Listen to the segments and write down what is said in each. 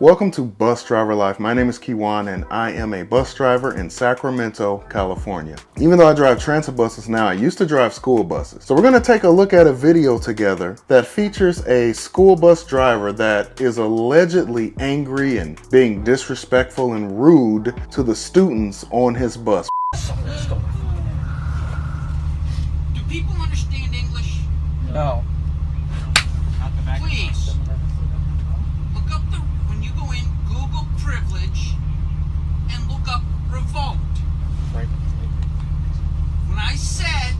Welcome to Bus Driver Life. My name is Keywan and I am a bus driver in Sacramento, California. Even though I drive transit buses now, I used to drive school buses. So we're going to take a look at a video together that features a school bus driver that is allegedly angry and being disrespectful and rude to the students on his bus. Do people understand English? No. Please, look up when you go in, Google privilege and look up revoked. When I said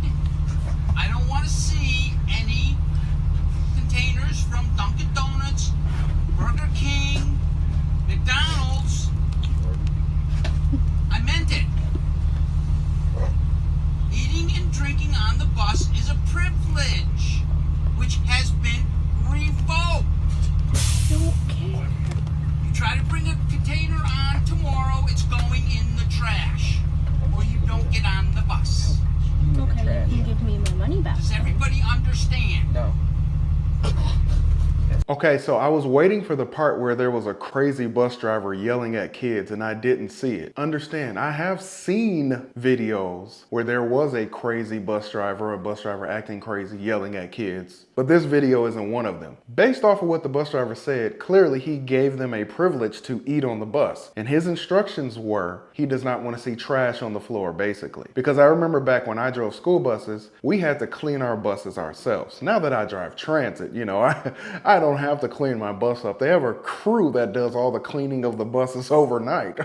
I don't want to see any containers from Dunkin' Donuts, Burger King, McDonald's, I meant it. Eating and drinking on the bus is a privilege, which has been revoked. You try to bring a container on tomorrow, it's going in the trash, or you don't get on the bus. Okay, you can give me my money back. Does everybody understand? No. Okay, so I was waiting for the part where there was a crazy bus driver yelling at kids and I didn't see it. Understand, I have seen videos where there was a crazy bus driver, a bus driver acting crazy, yelling at kids, but this video isn't one of them. Based off of what the bus driver said, clearly he gave them a privilege to eat on the bus. And his instructions were, he does not want to see trash on the floor, basically. Because I remember back when I drove school buses, we had to clean our buses ourselves. Now that I drive transit, you know, I don't have to clean my bus up. They have a crew that does all the cleaning of the buses overnight.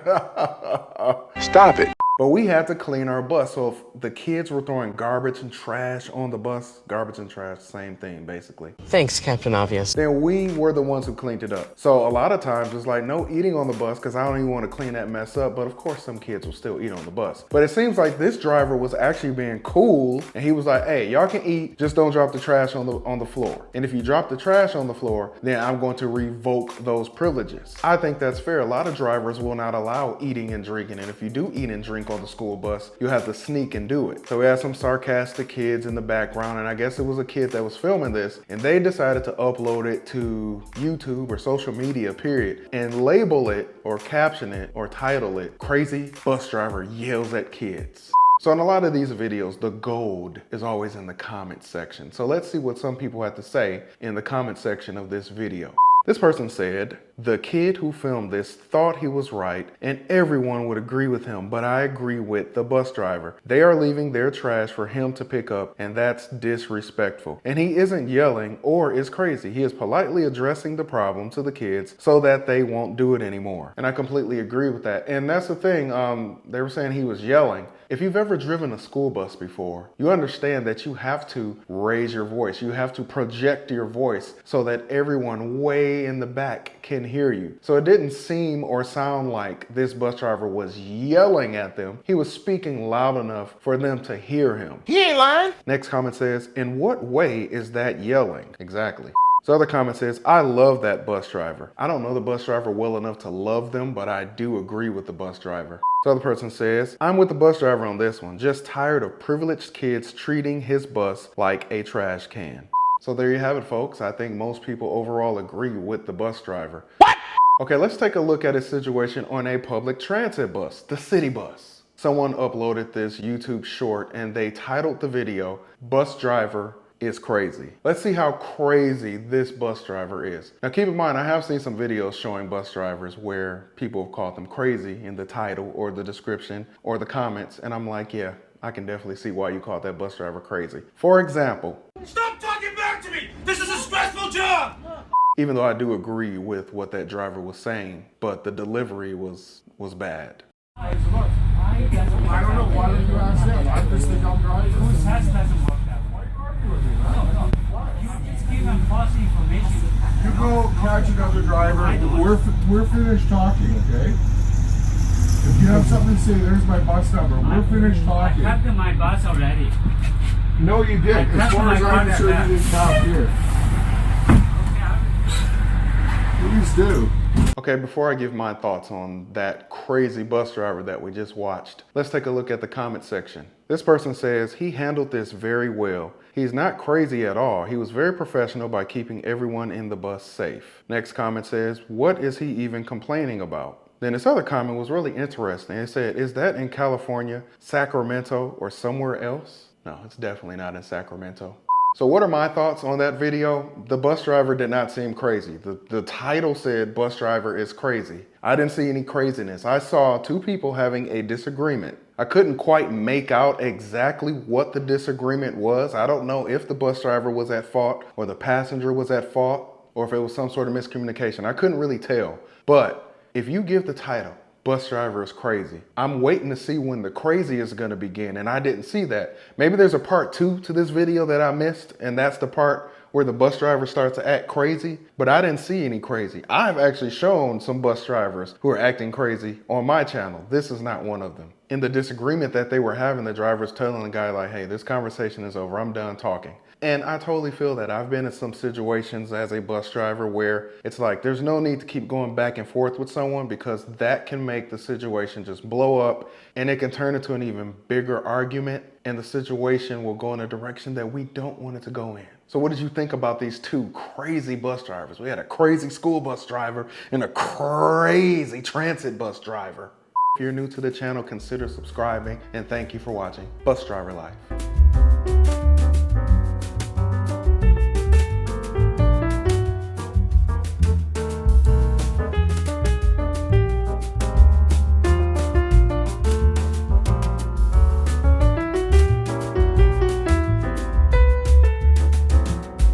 Stop it. But we had to clean our bus. So if the kids were throwing garbage and trash on the bus, garbage and trash, same thing basically, Thanks, Captain Obvious. then we were the ones who cleaned it up. So a lot of times it's like no eating on the bus because I don't even want to clean that mess up. But of course some kids will still eat on the bus. But it seems like this driver was actually being cool and he was like, hey, y'all can eat, just don't drop the trash on the floor. And if you drop the trash on the floor, then I'm going to revoke those privileges. I think that's fair. A lot of drivers will not allow eating and drinking. And if you do eat and drink on the school bus, you have to sneak and do it. So we had some sarcastic kids in the background, and I guess it was a kid that was filming this, and they decided to upload it to YouTube or social media, period, and label it or caption it or title it, "Crazy Bus Driver Yells at Kids." So in a lot of these videos, the gold is always in the comment section. So let's see what some people had to say in the comment section of this video. This person said, the kid who filmed this thought he was right and everyone would agree with him, but I agree with the bus driver. They are leaving their trash for him to pick up and that's disrespectful. And he isn't yelling or is crazy. He is politely addressing the problem to the kids so that they won't do it anymore. And I completely agree with that. And that's the thing, they were saying he was yelling. If you've ever driven a school bus before, you understand that you have to raise your voice. You have to project your voice so that everyone way in the back can hear you. So it didn't seem or sound like this bus driver was yelling at them. He was speaking loud enough for them to hear him. He ain't lying. Next comment says, in what way is that yelling? Exactly. So other comment says, I love that bus driver. I don't know the bus driver well enough to love them, but I do agree with the bus driver. So other person says, I'm with the bus driver on this one. Just tired of privileged kids treating his bus like a trash can. So there you have it, folks. I think most people overall agree with the bus driver. What? Okay, let's take a look at a situation on a public transit bus, the city bus. Someone uploaded this YouTube short and they titled the video, Bus Driver is Crazy. Let's see how crazy this bus driver is. Now keep in mind, I have seen some videos showing bus drivers where people have called them crazy in the title or the description or the comments. And I'm like, yeah, I can definitely see why you called that bus driver crazy. For example, stop talking back to me! This is a stressful job! Even though I do agree with what that driver was saying, but the delivery was bad. I don't know, why did you ask him? I'm just the dumb driver. Whose test doesn't work that way? No. You just give them false information. You go catch another driver. We're finished talking, okay? If you have something to say, there's my bus number. We're finished talking. I cut my bus already. No, you did. As far as I'm concerned, you didn't stop here. Please do. Okay, before I give my thoughts on that crazy bus driver that we just watched, let's take a look at the comment section. This person says he handled this very well. He's not crazy at all. He was very professional by keeping everyone in the bus safe. Next comment says, what is he even complaining about? Then this other comment was really interesting. It said, is that in California, Sacramento, or somewhere else? No, it's definitely not in Sacramento. So what are my thoughts on that video? The bus driver did not seem crazy. The title said bus driver is crazy. I didn't see any craziness. I saw two people having a disagreement. I couldn't quite make out exactly what the disagreement was. I don't know if the bus driver was at fault or the passenger was at fault or if it was some sort of miscommunication. I couldn't really tell. But if you give the title, bus driver is crazy, I'm waiting to see when the crazy is gonna begin, and I didn't see that. Maybe there's a part 2 to this video that I missed, and that's the part where the bus driver starts to act crazy, but I didn't see any crazy. I've actually shown some bus drivers who are acting crazy on my channel. This is not one of them. In the disagreement that they were having, the driver's telling the guy like, hey, this conversation is over, I'm done talking. And I totally feel that. I've been in some situations as a bus driver where it's like, there's no need to keep going back and forth with someone because that can make the situation just blow up and it can turn into an even bigger argument and the situation will go in a direction that we don't want it to go in. So what did you think about these two crazy bus drivers? We had a crazy school bus driver and a crazy transit bus driver. If you're new to the channel, consider subscribing and thank you for watching Bus Driver Life.